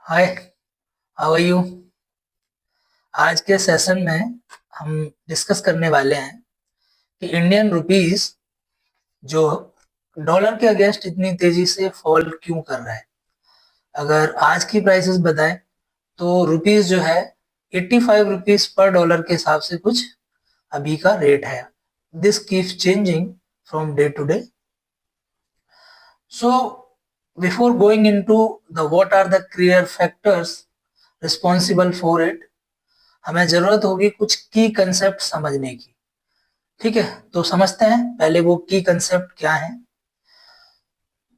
Hi, how are you. आज के session में हम डिस्कस करने वाले हैं कि इंडियन रुपीस जो डॉलर के अगेंस्ट इतनी तेजी से फॉल क्यों कर रहा है। अगर आज की प्राइसेस बताएं तो रुपीस जो है 85 रुपीस पर डॉलर के हिसाब से कुछ अभी का रेट है। This keeps changing from day to day. So before going into the what are the clear factors responsible for it, हमें जरूरत होगी कुछ की कंसेप्ट समझने की। ठीक है, तो समझते हैं पहले वो की कंसेप्ट क्या है।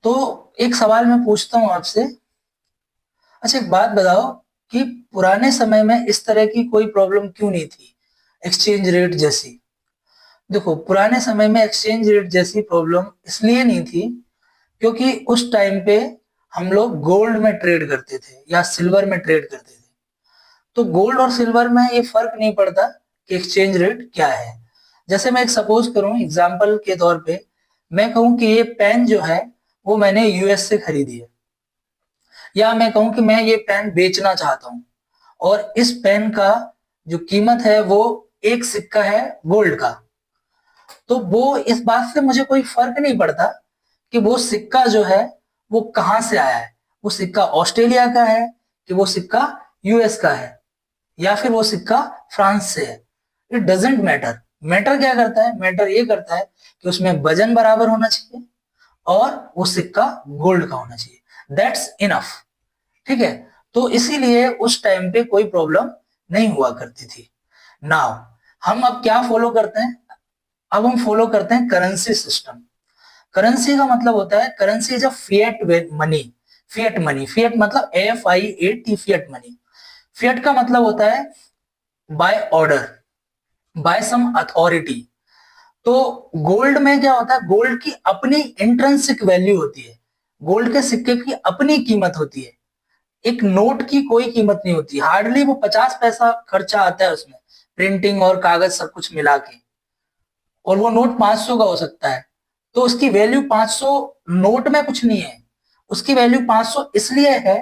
तो एक सवाल मैं पूछता हूँ आपसे। अच्छा, एक बात बताओ कि पुराने समय में इस तरह की कोई प्रॉब्लम क्यों नहीं थी, एक्सचेंज रेट जैसी। देखो, पुराने समय में एक्सचेंज रेट जैसी प्रॉब्लम इसलिए नहीं थी क्योंकि उस टाइम पे हम लोग गोल्ड में ट्रेड करते थे या सिल्वर में ट्रेड करते थे। तो गोल्ड और सिल्वर में ये फर्क नहीं पड़ता कि एक्सचेंज रेट क्या है। जैसे मैं एक सपोज करूं, एग्जांपल के तौर पे मैं कहूं कि ये पेन जो है वो मैंने यूएस से खरीदी है, या मैं कहूं कि मैं ये पेन बेचना चाहता हूं और इस पेन का जो कीमत है वो एक सिक्का है गोल्ड का। तो वो इस बात से मुझे कोई फर्क नहीं पड़ता कि वो सिक्का जो है वो कहां से आया है। वो सिक्का ऑस्ट्रेलिया का है कि वो सिक्का यूएस का है या फिर वो सिक्का फ्रांस से है। It doesn't matter. मैटर क्या करता है? मैटर ये करता है कि उसमें वजन बराबर होना चाहिए और वो सिक्का गोल्ड का होना चाहिए। That's enough. ठीक है, तो इसीलिए उस टाइम पे कोई प्रॉब्लम नहीं हुआ करती थी। नाउ हम अब क्या फॉलो करते हैं? अब हम फॉलो करते हैं करेंसी सिस्टम। करेंसी का मतलब होता है, currency is a fiat money. Fiat money, fiat मतलब FIAT, फिएट मनी। फिएट का मतलब होता है by order, bye some authority. तो गोल्ड में क्या होता है? गोल्ड की अपनी इंट्रिंसिक वैल्यू होती है। गोल्ड के सिक्के की अपनी कीमत होती है। एक नोट की कोई कीमत नहीं होती। हार्डली वो 50 पैसा खर्चा आता है उसमें, प्रिंटिंग और कागज सब कुछ मिला के। और वो नोट 500 का हो सकता है। तो उसकी वैल्यू 500 नोट में कुछ नहीं है। उसकी वैल्यू 500 इसलिए है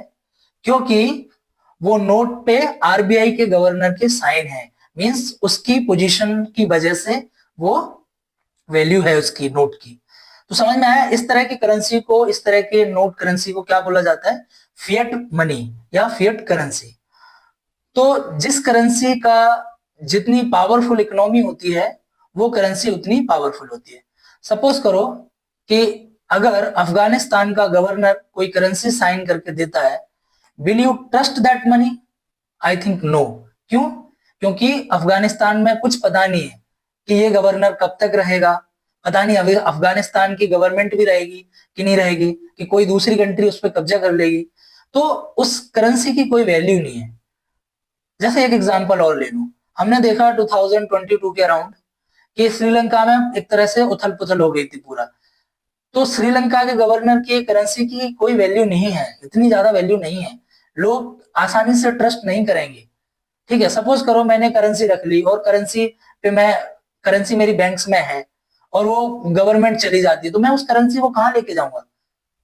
क्योंकि वो नोट पे आरबीआई के गवर्नर के साइन है। मींस उसकी पोजीशन की वजह से वो वैल्यू है उसकी नोट की। तो समझ में आया? इस तरह की करेंसी को, इस तरह के नोट करेंसी को क्या बोला जाता है? फिएट मनी या फिएट करेंसी। तो जिस करेंसी का जितनी पावरफुल इकोनॉमी होती है वो करेंसी उतनी पावरफुल होती है। सपोज करो कि अगर अफगानिस्तान का गवर्नर कोई करेंसी साइन करके देता है, will you trust that money? I think no. क्यों? क्योंकि अफगानिस्तान में कुछ पता नहीं है कि ये गवर्नर कब तक रहेगा। पता नहीं अभी अफगानिस्तान की गवर्नमेंट भी रहेगी कि नहीं रहेगी, कि कोई दूसरी कंट्री उस पर कब्जा कर लेगी। तो उस करेंसी की कोई वैल्यू नहीं है। जैसे एक एग्जांपल और ले लूं, हमने देखा 2022 के अराउंड कि श्रीलंका में एक तरह से उथल पुथल हो गई थी पूरा। तो श्रीलंका के गवर्नर की करेंसी की कोई वैल्यू नहीं है, इतनी ज्यादा वैल्यू नहीं है। लोग आसानी से ट्रस्ट नहीं करेंगे। ठीक है, सपोज करो मैंने करेंसी रख ली और करेंसी पे मैं, करेंसी मेरी बैंक्स में है और वो गवर्नमेंट चली जाती है, तो मैं उस करेंसी को कहाँ लेके जाऊंगा?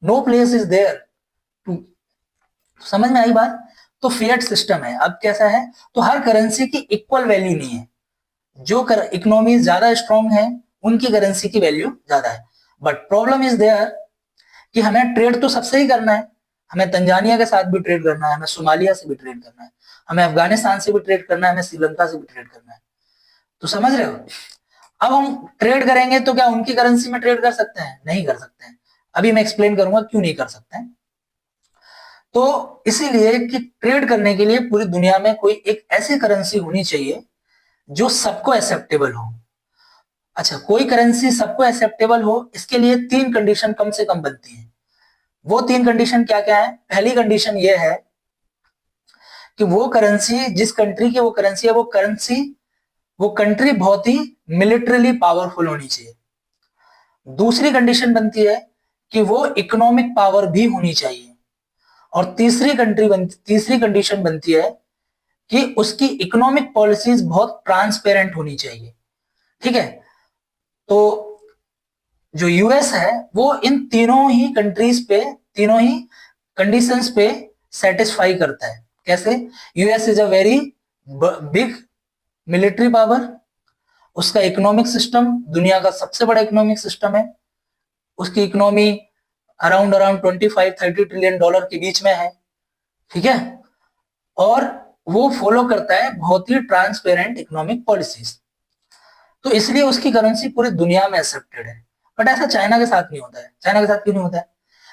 No place is there to. समझ में आई बात? तो फिएट सिस्टम है। अब कैसा है? तो हर करेंसी की इक्वल वैल्यू नहीं है। जो इकोनॉमी ज्यादा स्ट्रांग है उनकी करेंसी की वैल्यू ज्यादा है। बट प्रॉब्लम इज देयर कि हमें ट्रेड तो सबसे ही करना है। हमें तंजानिया के साथ भी ट्रेड करना है, हमें सोमालिया से भी ट्रेड करना है, हमें अफगानिस्तान से भी ट्रेड करना है, हमें श्रीलंका से भी ट्रेड करना है। तो समझ रहे हो? अब हम ट्रेड करेंगे तो क्या उनकी करेंसी में ट्रेड कर सकते हैं? नहीं कर सकते हैं। अभी मैं एक्सप्लेन करूंगा क्यों नहीं कर सकते हैं। तो इसीलिए कि ट्रेड करने के लिए पूरी दुनिया में कोई एक ऐसी करेंसी होनी चाहिए जो सबको एक्सेप्टेबल हो। अच्छा, कोई करेंसी सबको एक्सेप्टेबल हो, इसके लिए तीन कंडीशन कम से कम बनती है। वो तीन कंडीशन क्या क्या है? पहली कंडीशन ये है कि वो करेंसी, जिस कंट्री की वो करेंसी है, वो कंट्री बहुत ही मिलिटरीली पावरफुल होनी चाहिए। दूसरी कंडीशन बनती है कि वो इकोनॉमिक पावर भी होनी चाहिए। और तीसरी कंडीशन बनती है कि उसकी इकोनॉमिक पॉलिसीज बहुत ट्रांसपेरेंट होनी चाहिए। ठीक है, तो जो यूएस है वो इन तीनों ही कंट्रीज पे, तीनों ही कंडीशंस पे सेटिस्फाई करता है। कैसे? US is a very big military power, उसका इकोनॉमिक सिस्टम दुनिया का सबसे बड़ा इकोनॉमिक सिस्टम है, उसकी economy around around 25-30 trillion dollar के बीच में है, ठीक है, और वो फॉलो करता है बहुत ही ट्रांसपेरेंट इकोनॉमिक पॉलिसीज, तो इसलिए उसकी करेंसी पूरी दुनिया में एक्सेप्टेड है। बट ऐसा चाइना के साथ नहीं होता है। चाइना के साथ क्यों नहीं होता है?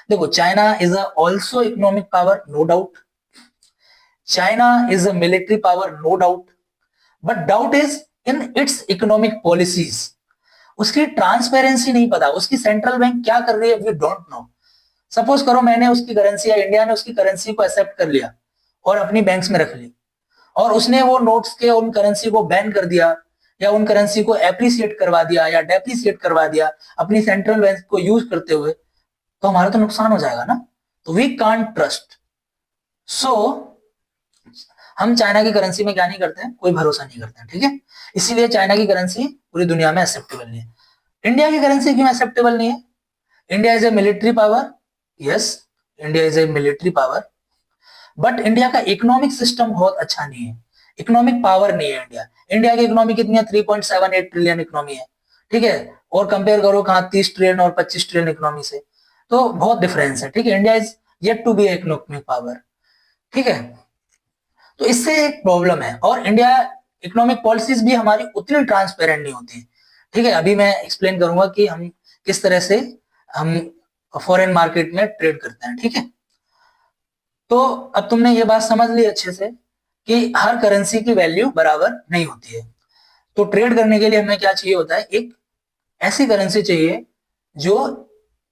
देखो, China is also economic power, no doubt, China is a military power, no doubt, but doubt is in its economic policies. उसकी ट्रांसपेरेंसी नहीं पता, उसकी सेंट्रल बैंक क्या कर रही है, वी डोंट नो। सपोज करो मैंने उसकी करेंसी या इंडिया ने उसकी करेंसी को एक्सेप्ट कर लिया और अपनी बैंक्स में रख ली, और उसने वो नोट्स के उन करेंसी को बैन कर दिया या उन करेंसी को एप्रिसिएट करवा दिया या डेप्रिसिएट करवा दिया अपनी सेंट्रल बैंक को यूज करते हुए, तो हमारा तो नुकसान हो जाएगा ना। तो वी कांट ट्रस्ट। सो हम चाइना की करेंसी में क्या नहीं करते हैं, कोई भरोसा नहीं करते हैं, ठीक है। इसीलिए चाइना की करेंसी पूरी दुनिया में एक्सेप्टेबल नहीं है। इंडिया की करेंसी क्यों एक्सेप्टेबल नहीं है? India is a military power, yes, India is a military power, but India का इकोनॉमिक सिस्टम बहुत अच्छा नहीं है, इकोनॉमिक पावर नहीं है इंडिया। इंडिया की इकोनॉमी कितनी है? 3.78 ट्रिलियन इकोनॉमी है, ठीक है, और कंपेयर करो कहाँ 30 ट्रिलियन और 25 ट्रिलियन इकोनॉमी से, तो बहुत डिफरेंस है, ठीक है। India is yet to be economic power, ठीक है। तो इससे एक प्रॉब्लम है, और इंडिया इकोनॉमिक पॉलिसीज भी हमारी उतनी ट्रांसपेरेंट नहीं होती, ठीक है। अभी मैं एक्सप्लेन करूंगा कि हम किस तरह से हम फॉरेन मार्केट में ट्रेड करते हैं, ठीक है। तो अब तुमने ये बात समझ ली अच्छे से कि हर करेंसी की वैल्यू बराबर नहीं होती है। तो ट्रेड करने के लिए हमें क्या चाहिए होता है? एक ऐसी करेंसी चाहिए जो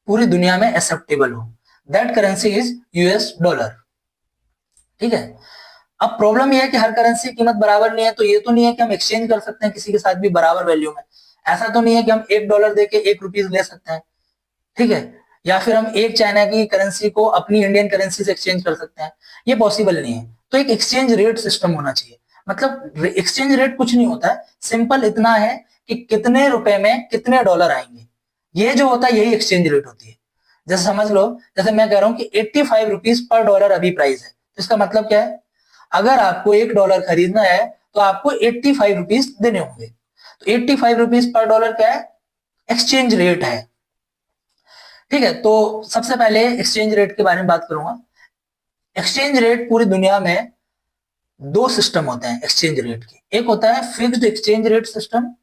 पूरी दुनिया में एक्सेप्टेबल हो। That currency is US dollar, ठीक है। अब प्रॉब्लम यह है कि हर करेंसी की कीमत बराबर नहीं है, तो ये तो नहीं है कि हम एक्सचेंज कर सकते हैं किसी के साथ भी बराबर वैल्यू में। ऐसा तो नहीं है कि हम $1 देके ₹1 ले सकते हैं, ठीक है, या फिर हम एक चाइना की करेंसी को अपनी इंडियन करेंसी से एक्सचेंज कर सकते हैं, ये पॉसिबल नहीं है। तो एक एक्सचेंज रेट सिस्टम होना चाहिए। मतलब एक्सचेंज रेट कुछ नहीं होता है, सिंपल इतना है कि कितने रुपए में कितने डॉलर आएंगे, ये जो होता है यही एक्सचेंज रेट होती है। जैसे समझ लो, जैसे मैं कह रहा हूं कि ₹85 पर डॉलर अभी प्राइस है, तो इसका मतलब क्या है? अगर आपको $1 खरीदना है तो आपको ₹85 देने होंगे। तो ₹85 पर डॉलर क्या है? एक्सचेंज रेट है, ठीक है। तो सबसे पहले एक्सचेंज रेट के बारे में बात करूंगा। एक्सचेंज रेट पूरी दुनिया में दो सिस्टम होते हैं एक्सचेंज रेट के। एक होता है फिक्स्ड एक्सचेंज रेट सिस्टम,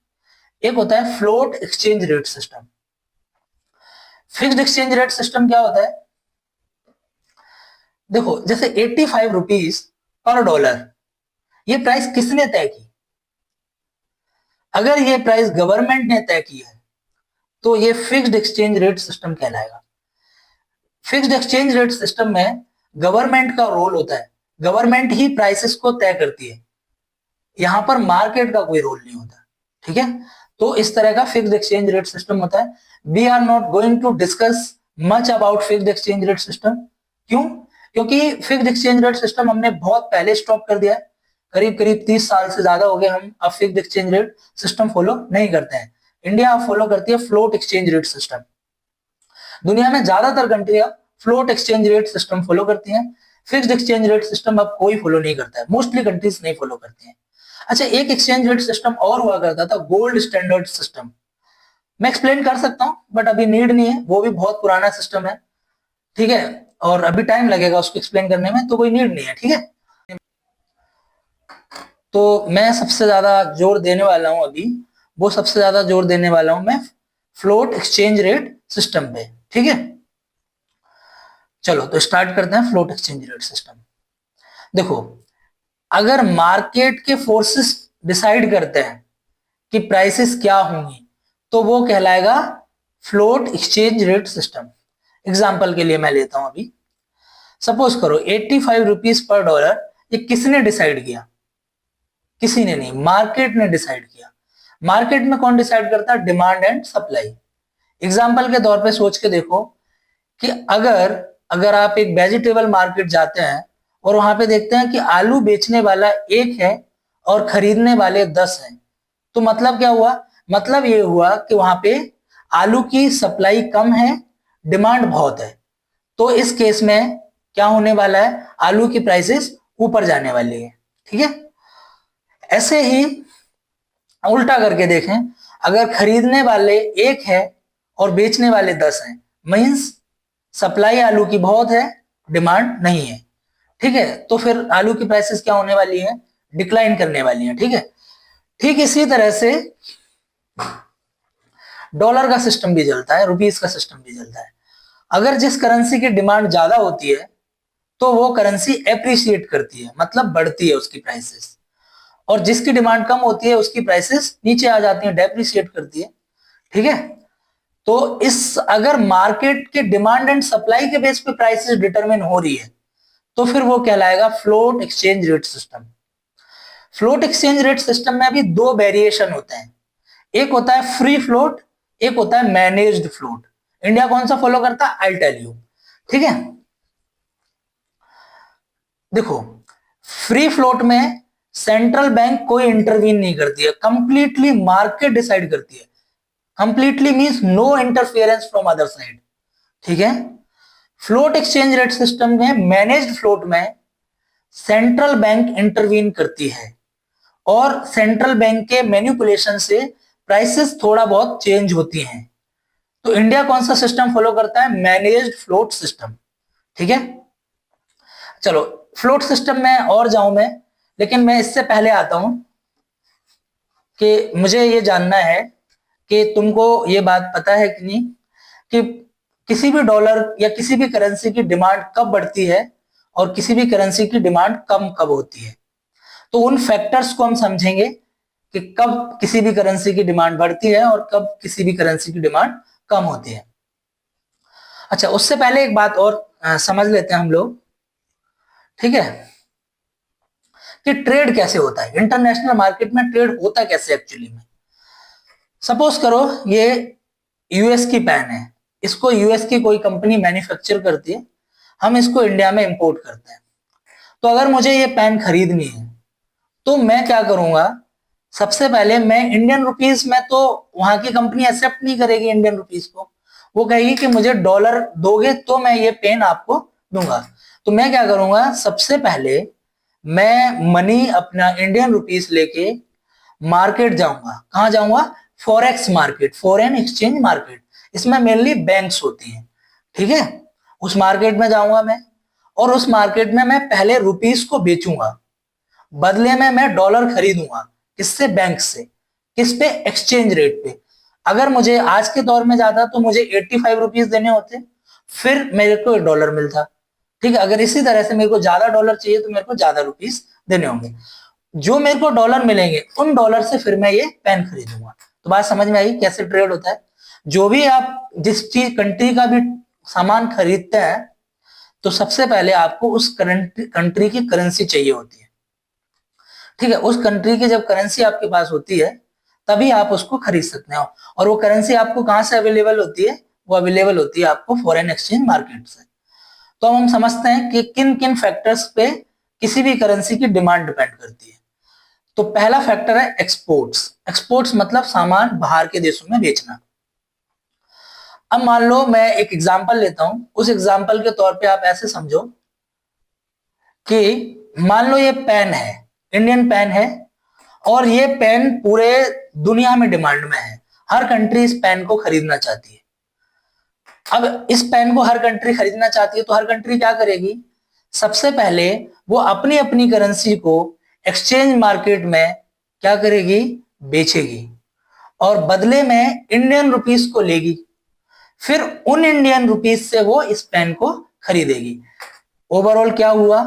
एक होता है float exchange rate system. Fixed exchange rate system क्या होता है? देखो, जैसे ₹85 पर डॉलर, ये प्राइस किसने तय की? अगर ये प्राइस गवर्नमेंट ने तय की है तो ये फिक्स्ड एक्सचेंज रेट सिस्टम कहलाएगा। फिक्स्ड एक्सचेंज रेट सिस्टम में गवर्नमेंट का रोल होता है, गवर्नमेंट ही प्राइसेस को तय करती है, यहां पर मार्केट का कोई रोल नहीं होता, ठीक है। तो इस तरह का फिक्स्ड एक्सचेंज रेट सिस्टम होता है। We are not going to discuss much about fixed exchange rate system. क्यों? क्योंकि फिक्स्ड एक्सचेंज रेट सिस्टम हमने बहुत पहले स्टॉप कर दिया है, करीब करीब 30 साल से ज्यादा हो गए हम अब fixed exchange rate system follow नहीं करते हैं। इंडिया फॉलो करती है फ्लोट एक्सचेंज रेट सिस्टम। दुनिया में ज्यादातर कंट्रियां float exchange rate system follow करती हैं, फिक्स्ड एक्सचेंज रेट सिस्टम अब कोई फॉलो नहीं करता है, मोस्टली कंट्रीज नहीं फॉलो करती हैं। अच्छा, एक एक्सचेंज रेट सिस्टम और हुआ करता था, गोल्ड स्टैंडर्ड सिस्टम। मैं एक्सप्लेन कर सकता हूं बट अभी नीड नहीं है, वो भी बहुत पुराना सिस्टम है, ठीक है, और अभी टाइम लगेगा उसको एक्सप्लेन करने में, तो कोई नीड नहीं है, ठीक है। तो मैं सबसे ज्यादा जोर देने वाला हूं अभी, वो सबसे ज्यादा जोर देने वाला हूं मैं फ्लोट एक्सचेंज रेट सिस्टम पे, ठीक है। चलो तो स्टार्ट करते हैं फ्लोट एक्सचेंज रेट सिस्टम। देखो, अगर मार्केट के फोर्सेस डिसाइड करते हैं कि प्राइसेस क्या होंगी तो वो कहलाएगा float exchange rate system. Example के लिए मैं लेता हूं अभी, सपोज करो ₹85 पर डॉलर, ये किसने डिसाइड किया? किसी ने नहीं, मार्केट ने डिसाइड किया। मार्केट में कौन डिसाइड करता है? Demand and supply. एग्जांपल के तौर पे सोच के देखो कि अगर अगर आप एक वेजिटेबल मार्केट जाते हैं और वहां पे देखते हैं कि आलू बेचने वाला एक है और खरीदने वाले 10 हैं, तो मतलब क्या हुआ? मतलब ये हुआ कि वहां पे आलू की सप्लाई कम है, डिमांड बहुत है। तो इस केस में क्या होने वाला है, आलू की प्राइसेस ऊपर जाने वाली है। ठीक है, ऐसे ही उल्टा करके देखें, अगर खरीदने वाले 1 है और बेचने वाले 10 हैं, मीन्स सप्लाई आलू की बहुत है, डिमांड नहीं है। ठीक है, तो फिर आलू की प्राइसेस क्या होने वाली है, डिक्लाइन करने वाली है। ठीक है, ठीक इसी तरह से डॉलर का सिस्टम भी चलता है, रुपीस का सिस्टम भी चलता है। अगर जिस करेंसी की डिमांड ज्यादा होती है तो वो करेंसी एप्रिशिएट करती है, मतलब बढ़ती है उसकी प्राइसेस, और जिसकी डिमांड कम होती है उसकी प्राइसेस नीचे आ जाती है, डेप्रिशिएट करती है। ठीक है, तो इस अगर मार्केट के डिमांड एंड सप्लाई के बेस पे प्राइसेस डिटरमिन हो रही है तो फिर वो कहलाएगा float exchange rate system. Float exchange rate system में अभी 2 वेरिएशन होते हैं, एक होता है फ्री फ्लोट, एक होता है मैनेज्ड फ्लोट। इंडिया कौन सा फॉलो करता है, आई टेल यू। ठीक है, देखो फ्री फ्लोट में सेंट्रल बैंक कोई इंटरवीन नहीं करती है, कंप्लीटली मार्केट डिसाइड करती है। Completely means no interference from other side. ठीक है, फ्लोट एक्सचेंज रेट सिस्टम में, मैनेज्ड फ्लोट में सेंट्रल बैंक इंटरवीन करती है और सेंट्रल बैंक के मैनिपुलेशन से प्राइसेस थोड़ा बहुत चेंज होती हैं। तो इंडिया कौन सा सिस्टम फॉलो करता है, मैनेज्ड फ्लोट सिस्टम। ठीक है, चलो फ्लोट सिस्टम में और जाऊं मैं, लेकिन मैं इससे पहले आता हूं कि मुझे ये जानना है कि तुमको ये बात पता है कि नहीं कि किसी भी डॉलर या किसी भी करेंसी की डिमांड कब बढ़ती है और किसी भी करेंसी की डिमांड कम कब होती है। तो उन फैक्टर्स को हम समझेंगे कि कब किसी भी करेंसी की डिमांड बढ़ती है और कब किसी भी करेंसी की डिमांड कम होती है। अच्छा, उससे पहले एक बात और समझ लेते हैं हम लोग। ठीक है, कि ट्रेड कैसे होता है, इंटरनेशनल मार्केट में ट्रेड होता कैसे एक्चुअली में। सपोज करो ये यूएस की पेन है, इसको यूएस की कोई कंपनी मैन्युफैक्चर करती है, हम इसको इंडिया में इंपोर्ट करते हैं। तो अगर मुझे ये पेन खरीदनी है तो मैं क्या करूंगा, सबसे पहले मैं इंडियन रुपीस में, तो वहां की कंपनी एक्सेप्ट नहीं करेगी इंडियन रुपीस को, वो कहेगी कि मुझे डॉलर दोगे तो मैं ये पेन आपको दूंगा। तो मैं क्या करूंगा, सबसे पहले मैं मनी अपना इंडियन रुपीस लेके मार्केट जाऊंगा। कहां जाऊंगा, forex market, foreign exchange market. इसमें मेनली बैंक्स होती हैं। ठीक है, उस मार्केट में जाऊंगा मैं, और उस मार्केट में मैं पहले रुपीस को बेचूंगा, बदले में मैं डॉलर खरीदूंगा। किससे, बैंक से। किस पे, एक्सचेंज रेट पे। अगर मुझे आज के दौर में जाता तो मुझे 85 रुपीज देने होते, फिर मेरे को $1 मिलता। ठीक है, अगर इसी तरह से मेरे को ज्यादा डॉलर चाहिए तो मेरे को ज्यादा रुपीस देने होंगे। जो मेरे को डॉलर मिलेंगे उन डॉलर से फिर मैं ये पेन खरीदूंगा। तो बात समझ में आई कैसे ट्रेड होता है। जो भी आप जिस चीज कंट्री का भी सामान खरीदते हैं तो सबसे पहले आपको उस कंट्री की करेंसी चाहिए होती है। ठीक है, उस कंट्री की जब करेंसी आपके पास होती है तभी आप उसको खरीद सकते हो। और वो करेंसी आपको कहां से अवेलेबल होती है, वो अवेलेबल होती है आपको फॉरेन एक्सचेंज मार्केट से। तो हम समझते हैं कि किन किन फैक्टर्स पे किसी भी करेंसी की डिमांड डिपेंड करती है। तो पहला फैक्टर है एक्सपोर्ट्स। एक्सपोर्ट्स मतलब सामान बाहर के देशों में बेचना। अब मान लो मैं एक एग्जांपल लेता हूं, उस एग्जांपल के तौर पे आप ऐसे समझो कि मान लो ये पेन है, इंडियन पेन है, और ये पेन पूरे दुनिया में डिमांड में है। हर कंट्री इस पेन को खरीदना चाहती है। अब इस पेन को हर कंट्री खरीदना चाहती है तो हर कंट्री क्या करेगी, सबसे पहले वो अपनी अपनी करेंसी को एक्सचेंज मार्केट में क्या करेगी, बेचेगी, और बदले में इंडियन रुपीस को लेगी। फिर उन इंडियन रुपीस से वो इस पेन को खरीदेगी। ओवरऑल क्या हुआ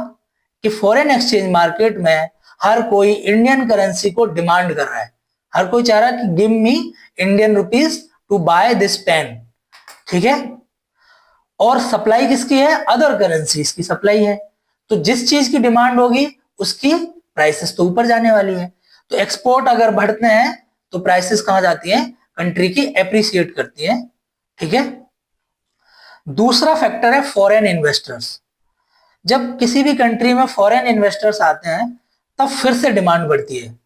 कि फॉरेन एक्सचेंज मार्केट में हर कोई इंडियन करेंसी को डिमांड कर रहा है। हर कोई चाह रहा है कि give me Indian rupees to buy this pen. ठीक है, और सप्लाई किसकी है, अदर करेंसीज की सप्लाई है। तो जिस चीज की डिमांड होगी उसकी प्राइसेस तो ऊपर जाने वाली है। तो एक्सपोर्ट अगर बढ़ते हैं तो प्राइसेस कहां जाती हैं, कंट्री की एप्रिसिएट करती है। ठीक है, दूसरा फैक्टर है फॉरेन इन्वेस्टर्स। जब किसी भी कंट्री में फॉरेन इन्वेस्टर्स आते हैं तब फिर से डिमांड बढ़ती है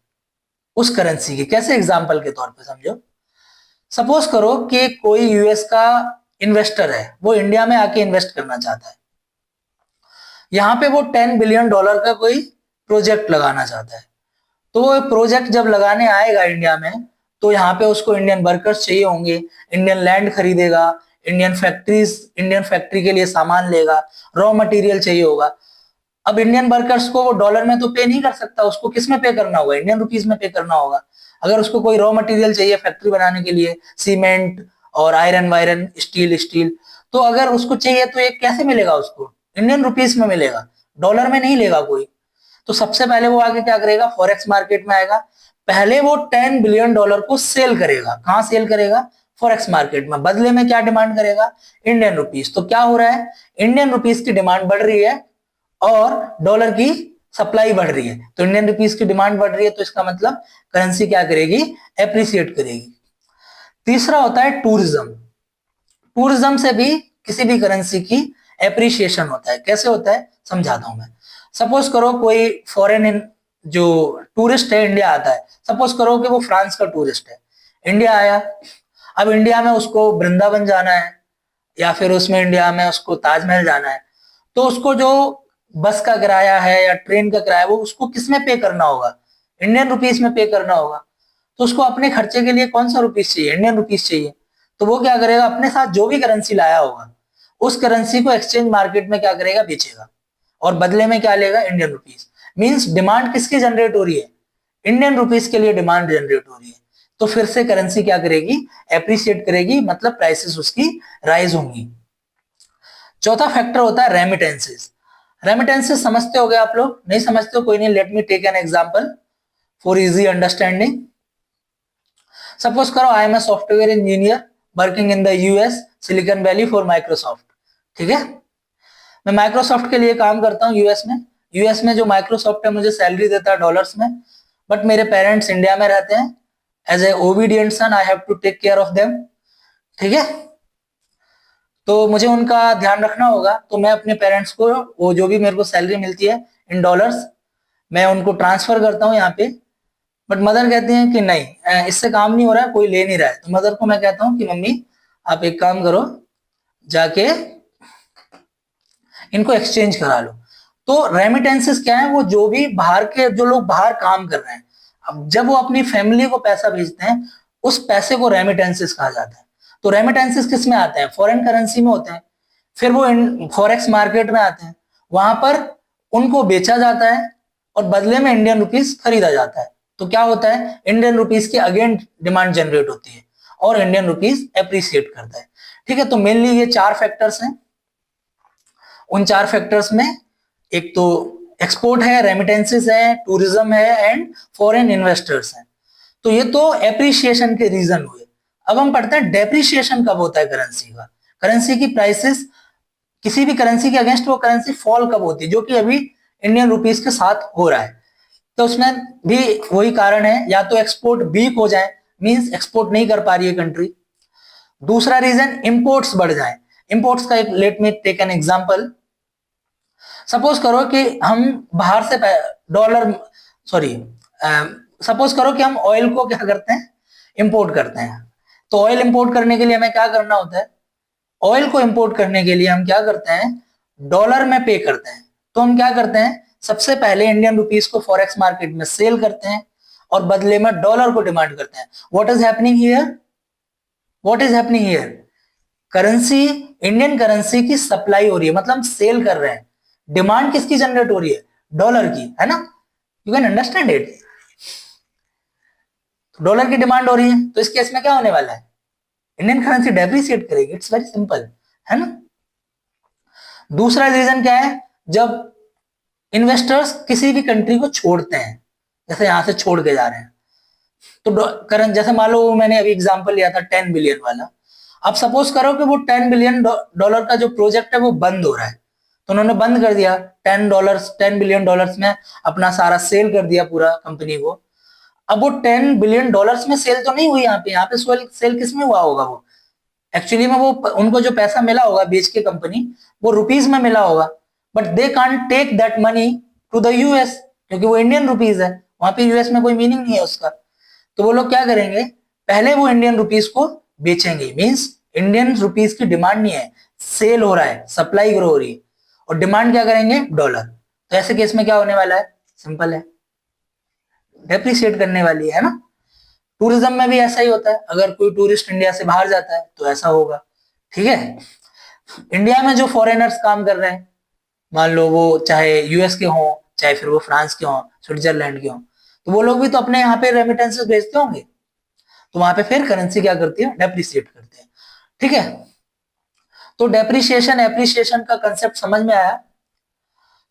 उस करेंसी की। कैसे, एग्जांपल के तौर पे समझो, सपोज करो कि कोई यूएस का इन्वेस्टर है, वो इंडिया में आके इन्वेस्ट करना चाहता है। यहाँ पे वो $10 बिलियन का कोई प्रोजेक्ट लगाना चाहता है। तो वो प्रोजेक्ट जब लगाने आएगा इंडिया में, तो यहाँ पे उसको इंडियन वर्कर्स चाहिए होंगे, इंडियन लैंड खरीदेगा, इंडियन फैक्ट्री के लिए सामान लेगा, रॉ मटेरियल चाहिए होगा। अब इंडियन वर्कर्स को वो डॉलर में तो पे नहीं कर सकता, उसको किस में पे करना होगा, इंडियन रुपीज में पे करना होगा। अगर उसको कोई रॉ मटेरियल चाहिए फैक्ट्री बनाने के लिए, सीमेंट और आयरन वायरन, स्टील, तो अगर उसको चाहिए तो ये कैसे मिलेगा, उसको इंडियन रुपीज में मिलेगा, डॉलर में नहीं लेगा कोई। तो सबसे पहले वो आगे क्या करेगा, फॉरेक्स मार्केट में आएगा। पहले वो $10 बिलियन को सेल करेगा। कहां सेल करेगा, फॉरेक्स मार्केट में। बदले में क्या डिमांड करेगा, इंडियन रुपीज। तो क्या हो रहा है, इंडियन रुपीज की डिमांड बढ़ रही है और डॉलर की सप्लाई बढ़ रही है। तो इंडियन रुपीज की डिमांड बढ़ रही है, तो इसका मतलब करेंसी क्या करेगी, एप्रिसिएट करेगी। तीसरा होता है टूरिज्म। टूरिज्म से भी किसी भी करेंसी की एप्रिसिएशन होता है। कैसे होता है समझाता हूं मैं। सपोज करो कोई फॉरेन जो टूरिस्ट है इंडिया आता है, सपोज करो कि वो फ्रांस का टूरिस्ट है, इंडिया आया। अब इंडिया में उसको वृंदावन जाना है, या फिर उसमें इंडिया में उसको ताजमहल जाना है, तो उसको जो बस का किराया है या ट्रेन का किराया, वो उसको किस में पे करना होगा, इंडियन रुपीस में पे करना होगा। तो उसको अपने खर्चे के लिए कौन सा रुपीस चाहिए, इंडियन रुपीस चाहिए। तो वो क्या करेगा, अपने साथ जो भी करेंसी लाया होगा उस करेंसी को एक्सचेंज मार्केट में क्या करेगा, बेचेगा, और बदले में क्या लेगा, इंडियन रुपीस। मींस डिमांड किसकी जनरेट हो रही है, इंडियन रुपीस के लिए डिमांड जनरेट हो रही है। तो फिर से करेंसी क्या करेगी, एप्रिशिएट करेगी, मतलब प्राइसेस उसकी राइज होंगी। चौथा फैक्टर होता है रेमिटेंसेस। रेमिटेंसेस समझते हो गए आप लोग, नहीं समझते हो कोई नहीं, let me take an example for easy understanding. Suppose करो I am a software engineer working in the US Silicon Valley for Microsoft. ठीक है, मैं माइक्रोसॉफ्ट के लिए काम करता हूँ यूएस में। यूएस में जो माइक्रोसॉफ्ट है मुझे सैलरी देता है डॉलर्स में, बट मेरे पेरेंट्स इंडिया में रहते हैं। As a obedient son I have to take care of them. ठीक है, तो मुझे उनका ध्यान रखना होगा। तो मैं अपने पेरेंट्स को वो जो भी मेरे को सैलरी मिलती है इन डॉलर्स, मैं उनको ट्रांसफर करता हूँ यहाँ पे। बट मदर कहती हैं कि नहीं, इससे काम नहीं हो रहा है, कोई ले नहीं रहा है। तो मदर को मैं कहता हूँ कि मम्मी आप एक काम करो, जाके इनको एक्सचेंज करा लो। तो रेमिटेंसेस क्या है, वो जो भी बाहर के जो लोग बाहर काम कर रहे हैं, अब जब वो अपनी फैमिली को पैसा भेजते हैं, उस पैसे को रेमिटेंसेस कहा जाता है। तो रेमिटेंसेस किस में आते हैं, फॉरेन करेंसी में होते हैं। फिर वो फॉरेक्स मार्केट में आते हैं, वहां पर उनको बेचा जाता है और बदले में इंडियन रुपीस खरीदा जाता है। तो क्या होता है, इंडियन रुपीस के अगेन डिमांड जनरेट होती है और इंडियन रुपीस एप्रिसिएट करता है। ठीक है, तो मेनली ये 4 फैक्टर्स हैं। उन 4 फैक्टर्स में एक तो एक्सपोर्ट है, रेमिटेंसेस है, टूरिज्म है एंड फॉरेन इन्वेस्टर्स हैं। तो ये तो एप्रिसिएशन के रीजन हुए। अब हम पढ़ते हैं डेप्रिसिएशन कब होता है करेंसी का। करेंसी की प्राइसेस, किसी भी करेंसी के अगेंस्ट वो करेंसी फॉल कब होती है, जो कि अभी इंडियन रुपीस के साथ हो रहा है। तो उसमें भी वही कारण है, या तो एक्सपोर्ट वीक हो जाए, मींस एक्सपोर्ट नहीं कर पा रही है कंट्री। दूसरा रीजन इंपोर्ट्स बढ़ जाए। इंपोर्ट्स का एक let me take an example. Suppose करो कि हम बाहर से डॉलर सॉरी सपोज करो कि हम ऑयल को क्या करते हैं, इंपोर्ट करते हैं। तो ऑयल इंपोर्ट करने के लिए हमें क्या करना होता है, ऑयल को इंपोर्ट करने के लिए हम क्या करते हैं, डॉलर में पे करते हैं। तो हम क्या करते हैं, सबसे पहले इंडियन रुपीस को फॉरेक्स मार्केट में सेल करते हैं और बदले में डॉलर को डिमांड करते हैं। What is happening here, what is happening here, currency, Indian currency की सप्लाई हो रही है, मतलब सेल कर रहे हैं। डिमांड किसकी जनरेट हो रही है, डॉलर की, है ना। You can understand it. Dollar की डिमांड हो रही है, तो इस केस में क्या होने वाला है, इंडियन करेंसी डेप्रिसिएट करेगी। इट्स वेरी सिंपल, है ना। दूसरा रीजन क्या है, जब इन्वेस्टर्स किसी भी कंट्री को छोड़ते हैं, जैसे यहां से छोड़ के जा रहे हैं, तो करंट, जैसे मान लो मैंने अभी एग्जांपल लिया था 10 बिलियन वाला। अब सपोज करो कि वो $10 बिलियन का जो प्रोजेक्ट है वो बंद हो रहा है, तो उन्होंने बंद कर दिया। $10 बिलियन में अपना सारा सेल कर दिया पूरा कंपनी को। अब वो $10 बिलियन में सेल तो नहीं हुई, यहाँ पे सेल किस में हुआ होगा, वो एक्चुअली में वो उनको जो पैसा मिला होगा बेच के कंपनी, वो रुपीज में मिला होगा। But they can't take that money to the US, क्योंकि वो इंडियन रुपीज है, वहां पे यूएस में कोई मीनिंग नहीं है उसका। तो वो लोग क्या करेंगे, पहले वो इंडियन रुपीज को बेचेंगे। मींस इंडियन रुपीज की डिमांड नहीं है, सेल हो रहा है, सप्लाई ग्रो हो रही है। और डिमांड क्या करेंगे, डॉलर। तो ऐसे केस में क्या होने वाला है, सिंपल है, डेप्रिशिएट करने वाली है ना। टूरिज्म में भी ऐसा ही होता है, अगर कोई टूरिस्ट इंडिया से बाहर जाता है तो ऐसा होगा, ठीक है। इंडिया में जो फॉरेनर्स काम कर रहे हैं, मान लो वो चाहे यूएस के हों, चाहे फिर वो फ्रांस के हों, स्विट्जरलैंड के हों, तो वो लोग भी तो अपने यहाँ पे रेमिटेंसेस भेजते होंगे, तो वहां पे फिर करेंसी क्या करती है, डेप्रिशिएट करते हैं, ठीक है। तो डेप्रिशिएशन एप्रिशिएशन का कंसेप्ट समझ में आया।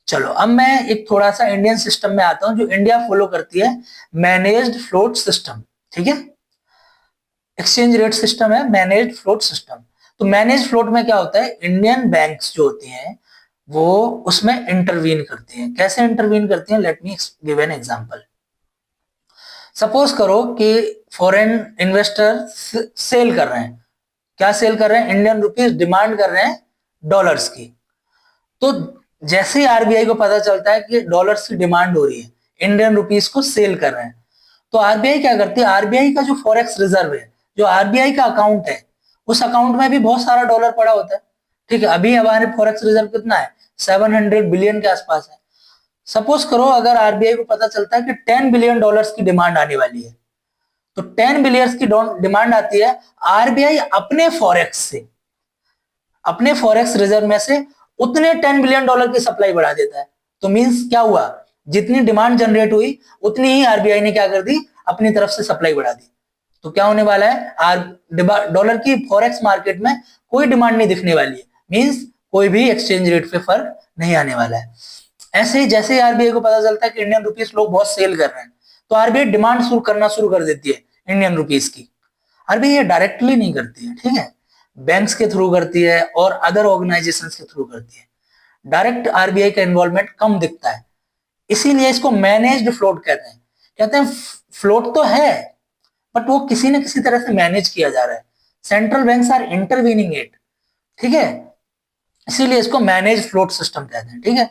चलो अब मैं एक थोड़ा सा इंडियन सिस्टम में आता हूं, जो इंडिया फॉलो करती है, मैनेज्ड फ्लोट सिस्टम, ठीक है। एक्सचेंज रेट सिस्टम है, मैनेज्ड फ्लोट सिस्टम। तो मैनेज फ्लोट में क्या होता है, इंडियन बैंक्स जो होती हैं वो उसमें इंटरवीन करती हैं। कैसे इंटरवीन करती हैं, let me give an example. Suppose करो कि फॉरेन इन्वेस्टर सेल कर रहे हैं, क्या सेल कर रहे हैं, इंडियन रुपीज डिमांड कर रहे हैं डॉलर्स की। तो जैसे ही आरबीआई को पता चलता है कि डॉलर्स की डिमांड हो रही है, इंडियन रुपीज को सेल कर रहे हैं, तो आरबीआई क्या करती है, आरबीआई का जो फॉरेक्स रिजर्व है, जो आरबीआई का अकाउंट है, उस अकाउंट में भी बहुत सारा डॉलर पड़ा होता है, ठीक है। अभी हमारे फॉरेक्स रिजर्व कितना है, 700 बिलियन के आसपास है। सपोज करो अगर आरबीआई को पता चलता है कि 10 बिलियन डॉलर्स की डिमांड आने वाली है, तो 10 बिलियन की डिमांड आती है, आरबीआई अपने फॉरेक्स से, अपने फॉरेक्स रिजर्व में से उतने 10 बिलियन डॉलर की सप्लाई बढ़ा देता है। तो मींस क्या हुआ, जितनी डिमांड जनरेट हुई उतनी ही आरबीआई ने क्या कर दी, अपनी तरफ से सप्लाई बढ़ा दी। तो क्या होने वाला है, डॉलर की फॉरेक्स मार्केट में कोई डिमांड नहीं दिखने वाली है, मींस कोई भी एक्सचेंज रेट पे फर्क नहीं आने वाला है। ऐसे ही जैसे आरबीआई को पता चलता है कि इंडियन रुपीस लोग बहुत सेल कर रहे हैं, तो आरबीआई डिमांड शुरू करना शुरू कर देती है इंडियन रुपीस की। आरबीआई ये डायरेक्टली नहीं करती है, ठीक है, बैंक्स के थ्रू करती है और अदर ऑर्गेनाइजेशंस के थ्रू करती है। डायरेक्ट आरबीआई का इन्वॉल्वमेंट कम दिखता है, इसीलिए इसको मैनेज्ड फ्लोट कहते हैं। कहते हैं फ्लोट तो है, बट वो किसी न किसी तरह से मैनेज किया जा रहा है, central banks are intervening it, ठीक है, इसीलिए इसको मैनेज फ्लोट सिस्टम कहते हैं, ठीक है।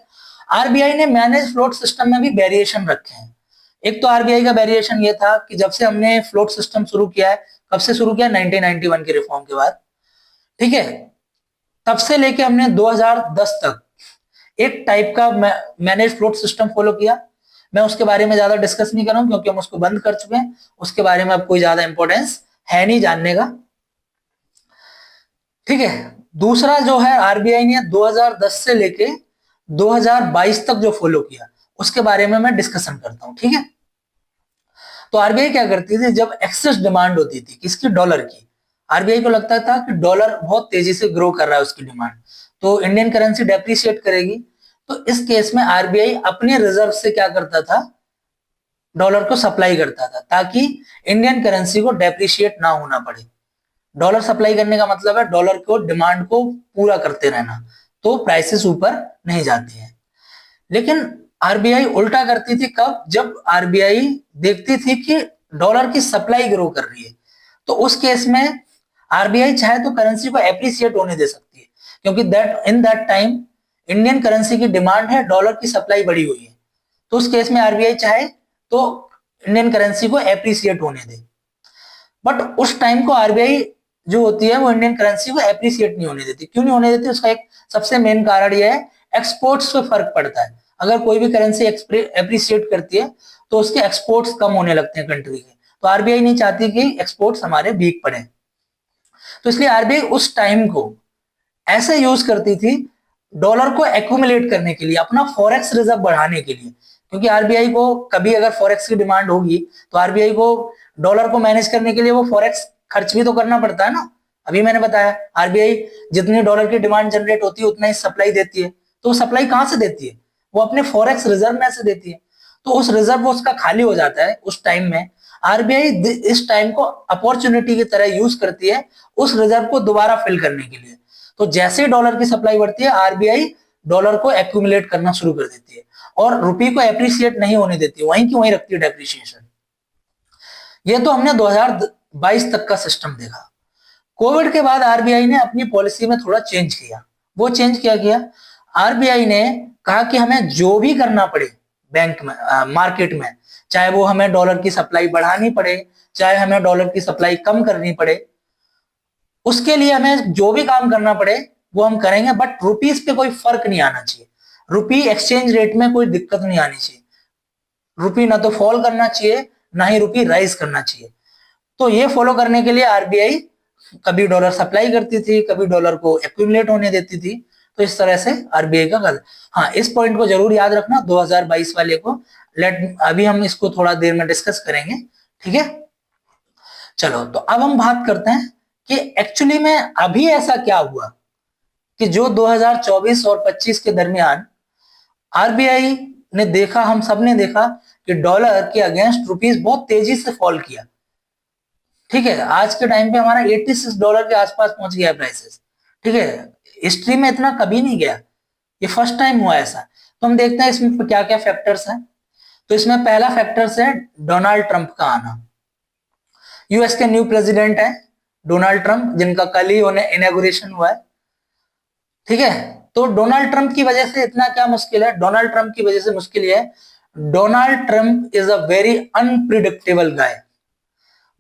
आरबीआई ने मैनेज फ्लोट सिस्टम में भी वेरिएशन रखे हैं। एक तो आरबीआई का वेरिएशन ये था कि जब से हमने फ्लोट सिस्टम शुरू किया है, कब से शुरू किया, 1991 के रिफॉर्म के बाद, ठीक है, तब से लेके हमने 2010 तक एक टाइप का मैनेज फ्लोट सिस्टम फॉलो किया। मैं उसके बारे में ज्यादा डिस्कस नहीं कर रहा हूं क्योंकि हम उसको बंद कर चुके हैं, उसके बारे में अब कोई ज्यादा इंपॉर्टेंस है नहीं जानने का, ठीक है। दूसरा जो है आरबीआई ने 2010 से लेके 2022 तक जो फॉलो किया, उसके बारे में मैं डिस्कशन करता हूं, ठीक है। तो आरबीआई क्या करती थी, जब एक्सेस डिमांड होती थी किसकी, डॉलर की, आरबीआई को लगता था कि डॉलर बहुत तेजी से ग्रो कर रहा है उसकी डिमांड, तो इंडियन करेंसी डेप्रिशिएट करेगी। तो इस केस में आरबीआई अपने रिजर्व से क्या करता था, डॉलर को सप्लाई करता था, ताकि इंडियन करेंसी को डेप्रिशिएट ना होना पड़े। डॉलर सप्लाई करने का मतलब है डॉलर को डिमांड को पूरा करते रहना, तो प्राइसेस ऊपर नहीं जाती हैं। लेकिन आरबीआई उल्टा करती थी, कब, जब आरबीआई देखती थी कि डॉलर की सप्लाई ग्रो कर रही है, तो उस केस में आरबीआई चाहे तो करेंसी को एप्रिसिएट होने दे सकती है, क्योंकि that in that time Indian currency की डिमांड है, डॉलर की सप्लाई बढ़ी हुई है, तो उस केस में आरबीआई चाहे तो इंडियन करेंसी को एप्रिसिएट होने दे। बट उस टाइम को आरबीआई जो होती है वो इंडियन करेंसी को एप्रिसिएट नहीं होने देती। क्यों नहीं होने देती, उसका एक सबसे मेन कारण यह है, एक्सपोर्ट्स पे फर्क पड़ता है। अगर कोई भी करेंसी एप्रिसिएट करती है तो उसके एक्सपोर्ट्स कम होने लगते हैं कंट्री के, तो आरबीआई नहीं चाहती कि एक्सपोर्ट्स हमारे वीक पड़े, तो इसलिए आरबीआई उस टाइम को ऐसे यूज करती थी डॉलर को एक्यूमुलेट करने के लिए, अपना फॉरेक्स रिजर्व बढ़ाने के लिए। क्योंकि आरबीआई को कभी अगर फॉरेक्स की डिमांड होगी तो आरबीआई को डॉलर को मैनेज करने के लिए वो फॉरेक्स खर्च भी तो करना पड़ता है ना। अभी मैंने बताया आरबीआई जितनी डॉलर की डिमांड जनरेट होती है उतना ही सप्लाई देती है, तो वो सप्लाई कहां से देती है, वो अपने फॉरेक्स रिजर्व में से देती है। तो उस रिजर्व उसका खाली हो जाता है उस टाइम में, आरबीआई इस टाइम को अपॉर्चुनिटी की तरह यूज करती है उस रिजर्व को दोबारा फिल करने के लिए। तो जैसे डॉलर की सप्लाई बढ़ती है आरबीआई डॉलर को एक्यूमुलेट करना शुरू कर देती है और रुपये को एप्रिसिएट नहीं होने देती, वहीं की वहीं रखती है डेप्रिसिएशन। ये तो हमने 2022 तक का सिस्टम देखा। कोविड के बाद आरबीआई ने अपनी पॉलिसी में थोड़ा चेंज किया। वो चेंज क्या किया, आरबीआई ने कहा कि हमें जो भी करना पड़े बैंक में, मार्केट में, चाहे वो हमें डॉलर की सप्लाई बढ़ानी पड़े, चाहे हमें डॉलर की सप्लाई कम करनी पड़े, उसके लिए हमें जो भी काम करना पड़े वो हम करेंगे, बट रुपीज पे कोई फर्क नहीं आना चाहिए, रुपी एक्सचेंज रेट में कोई दिक्कत नहीं आनी चाहिए, रुपी ना तो फॉल करना चाहिए ना ही रुपी राइज करना चाहिए। तो ये फॉलो करने के लिए आरबीआई कभी डॉलर सप्लाई करती थी, कभी डॉलर को एक्यूमुलेट होने देती थी। तो इस तरह से आरबीआई का कर, हाँ इस पॉइंट को जरूर याद रखना 2022 वाले को। अभी हम इसको थोड़ा देर में डिस्कस करेंगे, ठीक है। चलो तो अब हम बात करते हैं कि एक्चुअली में अभी ऐसा क्या हुआ कि जो 2024 और 25 के दरमियान आरबीआई ने देखा, हम सब ने देखा कि डॉलर के अगेंस्ट रुपीस बहुत तेजी से फॉल किया, ठीक है। आज के टाइम पे हमारा $86 के आसपास पहुंच गया प्राइसेस, ठीक है। हिस्ट्री में इतना कभी नहीं गया, ये फर्स्ट टाइम हुआ ऐसा। तो हम देखते हैं इसमें क्या क्या फैक्टर्स हैं। तो इसमें पहला फैक्टर्स है डोनाल्ड ट्रंप का आना। यूएस के न्यू प्रेसिडेंट है डोनाल्ड ट्रंप, जिनका कल ही उन्हें इनॉग्रेशन हुआ है, ठीक है। तो डोनाल्ड ट्रंप की वजह से इतना क्या मुश्किल है, डोनाल्ड ट्रंप की वजह से मुश्किल ये है, Donald Trump is a very unpredictable guy.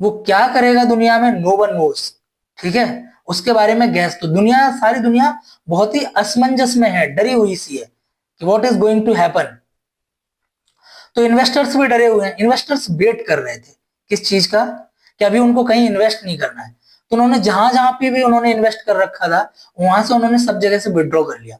वो क्या करेगा दुनिया में नो वन नोस, ठीक है। उसके बारे में गैस, तो दुनिया, सारी दुनिया बहुत ही असमंजस में है, डरी हुई सी है कि what is going to happen. तो इन्वेस्टर्स भी डरे हुए हैं, इन्वेस्टर्स वेट कर रहे थे किस चीज का, कि अभी उनको कहीं इन्वेस्ट नहीं करना है। तो उन्होंने जहां जहां पे भी उन्होंने इन्वेस्ट कर रखा था, वहां से उन्होंने सब जगह से विड्रॉ कर लिया।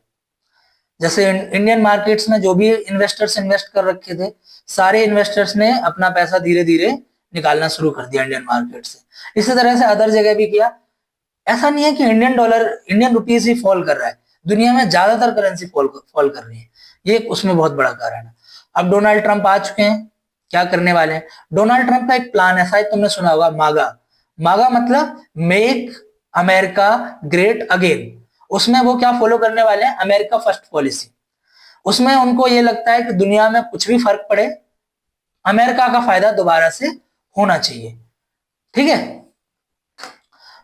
जैसे इंडियन मार्केट्स में जो भी इन्वेस्टर्स इन्वेस्ट कर रखे थे, सारे इन्वेस्टर्स ने अपना पैसा धीरे धीरे निकालना शुरू कर दिया इंडियन मार्केट से। इसी तरह से अदर जगह भी किया। ऐसा नहीं है कि इंडियन डॉलर, इंडियन रुपीज ही फॉल कर रहा है, दुनिया में ज्यादातर करेंसी फॉल कर रही है, ये उसमें बहुत बड़ा कारण है। अब डोनाल्ड ट्रंप आ चुके हैं, क्या करने वाले हैं। डोनाल्ड ट्रंप का एक प्लान है, शायद तुमने सुना होगा, मागा। मागा मतलब मेक अमेरिका ग्रेट अगेन। उसमें वो क्या फॉलो करने वाले हैं, अमेरिका फर्स्ट पॉलिसी। उसमें उनको ये लगता है कि दुनिया में कुछ भी फर्क पड़े, अमेरिका का फायदा दोबारा से होना चाहिए, ठीक है।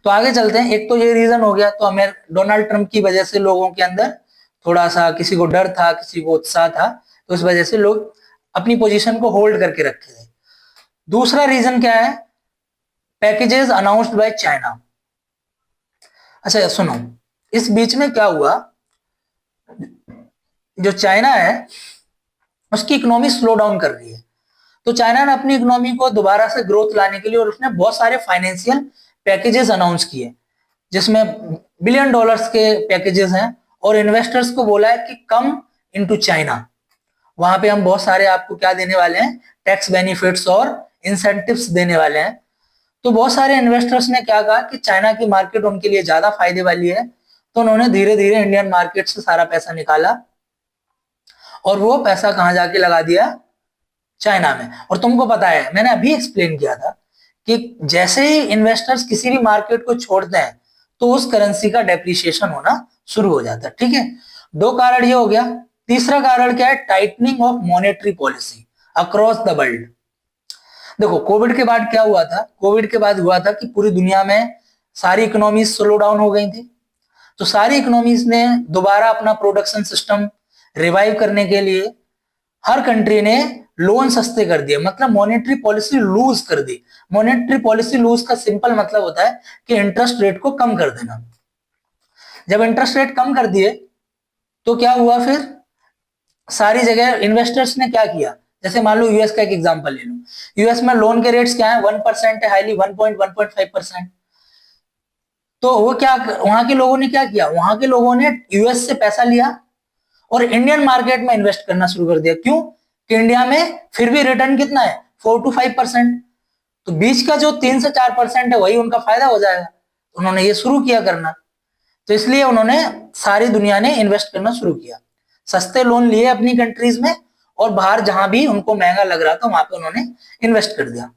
तो आगे चलते हैं। एक तो ये रीजन हो गया, तो डोनाल्ड ट्रंप की वजह से लोगों के अंदर थोड़ा सा, किसी को डर था, किसी को उत्साह था, तो इस वजह से लोग अपनी पोजीशन को होल्ड करके रखे थे। दूसरा रीजन क्या है, पैकेजेस अनाउंस्ड बाय चाइना। अच्छा सुनो, इस बीच में क्या हुआ, जो चाइना है उसकी इकोनॉमी स्लो डाउन कर रही है। तो चाइना ने अपनी इकोनॉमी को दोबारा से ग्रोथ लाने के लिए, और उसने बहुत सारे फाइनेंशियल पैकेजेस अनाउंस किए, जिसमें $1 बिलियन के पैकेजेस हैं, और इन्वेस्टर्स को बोला है कि कम इनटू चाइना। वहां पे हम बहुत सारे आपको क्या देने वाले हैं, टैक्स बेनिफिट्स और इंसेंटिव्स देने वाले हैं। तो बहुत सारे इन्वेस्टर्स ने क्या कहा कि चाइना की मार्केट उनके लिए ज्यादा फायदे वाली है, तो उन्होंने धीरे धीरे इंडियन मार्केट से सारा पैसा निकाला, और वो पैसा कहां जाके लगा दिया, चाइना में। और तुमको पता है, मैंने अभी एक्सप्लेन किया था कि जैसे ही इन्वेस्टर्स किसी भी मार्केट को छोड़ते हैं, तो उस करेंसी का डेप्रिसिएशन होना शुरू हो जाता है, ठीक है। दो कारण ये हो गया। तीसरा कारण क्या है, tightening of monetary policy across the world. देखो कोविड के बाद क्या हुआ था, कोविड के बाद हुआ था कि पूरी दुनिया में सारी इकोनॉमीज स्लो डाउन हो गई थी। तो सारी इकोनॉमीज ने दोबारा अपना प्रोडक्शन सिस्टम रिवाइव करने के लिए हर कंट्री ने लोन सस्ते कर दिए, मतलब मॉनेटरी पॉलिसी लूज कर दी। मॉनेटरी पॉलिसी लूज का सिंपल मतलब होता है कि इंटरेस्ट रेट को कम कर देना। जब इंटरेस्ट रेट कम कर दिए तो क्या हुआ, फिर सारी जगह इन्वेस्टर्स ने क्या किया, जैसे मान लो यूएस का एक एग्जांपल ले लो। यूएस में लोन के रेट्स क्या है, 1% है, हाईली 1.5%। तो वो क्या, वहां के लोगों ने क्या किया, वहां के लोगों ने यूएस से पैसा लिया और इंडियन मार्केट में इन्वेस्ट करना शुरू कर दिया। क्यों, कि इंडिया में फिर भी रिटर्न कितना है, 4 to 5%। तो बीच का जो 3 से 4% है वही उनका फायदा हो जाएगा। तो उन्होंने ये शुरू किया करना, तो इसलिए उन्होंने, सारी दुनिया ने इन्वेस्ट करना शुरू किया, सस्ते लोन लिए अपनी कंट्रीज में, और बाहर जहां भी उनको महंगा लग रहा था वहां पे उन्होंने इन्वेस्ट कर दिया।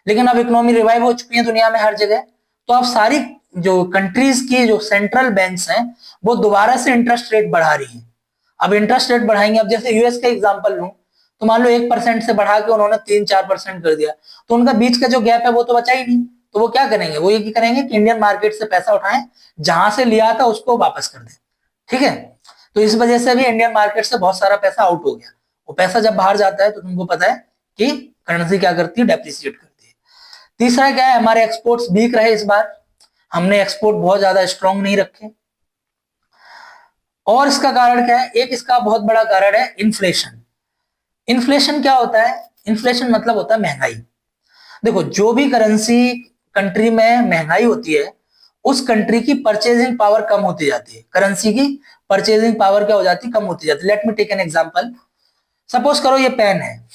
लेकिन अब इकोनॉमी रिवाइव हो चुकी है दुनिया में हर जगह, तो अब सारी जो कंट्रीज की जो सेंट्रल बैंक्स हैं वो दोबारा से इंटरेस्ट रेट बढ़ा रही है। अब इंटरेस्ट रेट बढ़ाएंगे, अब जैसे यूएस का एग्जांपल लूं, तो मान लो 1% से बढ़ा के उन्होंने 3-4% कर दिया, तो उनका बीच का जो गैप है वो तो बचा ही नहीं। तो वो क्या करेंगे, वो ये करेंगे कि इंडियन मार्केट से पैसा उठाएं, जहां से लिया था उसको वापस कर दें, ठीक है। तो इस वजह से भी इंडियन मार्केट से बहुत सारा पैसा आउट हो गया। वो पैसा जब बाहर जाता है तो तुमको पता है कि करेंसी क्या करती है, डेप्रिसिएट करती है। तीसरा क्या है, हमारे एक्सपोर्ट्स वीक रहे इस बार, हमने एक्सपोर्ट बहुत ज्यादा स्ट्रांग नहीं रखे। और इसका कारण क्या है? एक इसका बहुत बड़ा कारण है इन्फ्लेशन। इन्फ्लेशन क्या होता है? इन्फ्लेशन मतलब होता है महंगाई। देखो, जो भी करेंसी कंट्री में महंगाई होती है, उस कंट्री की परचेजिंग पावर कम होती जाती है। करेंसी की परचेजिंग पावर क्या हो जाती है? कम होती जाती है। Let me take an example. Suppose करो ये पेन है,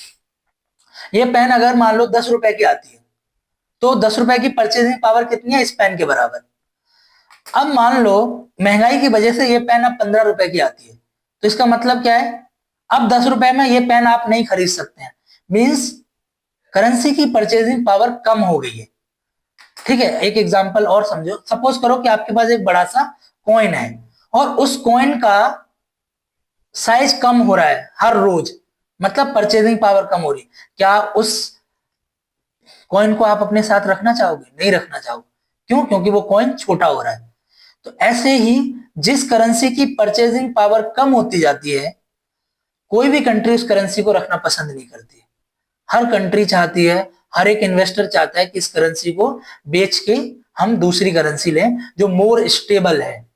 ये पेन अगर मान लो 10 रुपए की आती है, तो 10 रुपए की परचेजिंग पावर कितनी है इस पेन के बराबर। अब मान लो महंगाई की वजह से ये पेन अब 15 रुपए की आती है, तो इसका मतलब क्या है? अब 10 रुपए में ये पेन आप नहीं खरीद सकते हैं। मीन्स करेंसी की परचेजिंग पावर कम हो गई है। ठीक है, एक एग्जांपल और समझो। सपोज करो कि आपके पास एक बड़ा सा कॉइन है और उस कॉइन का साइज कम हो रहा है हर रोज, मतलब परचेजिंग पावर कम हो रही है। क्या उस कॉइन को आप अपने साथ रखना चाहोगे? नहीं रखना चाहोगे। क्यों? क्योंकि वो कॉइन छोटा हो रहा है। तो ऐसे ही जिस करेंसी की परचेजिंग पावर कम होती जाती है, कोई भी कंट्री उस करेंसी को रखना पसंद नहीं करती। हर कंट्री चाहती है, हर एक इन्वेस्टर चाहता है कि इस करेंसी को बेच के हम दूसरी करेंसी लें जो मोर स्टेबल है।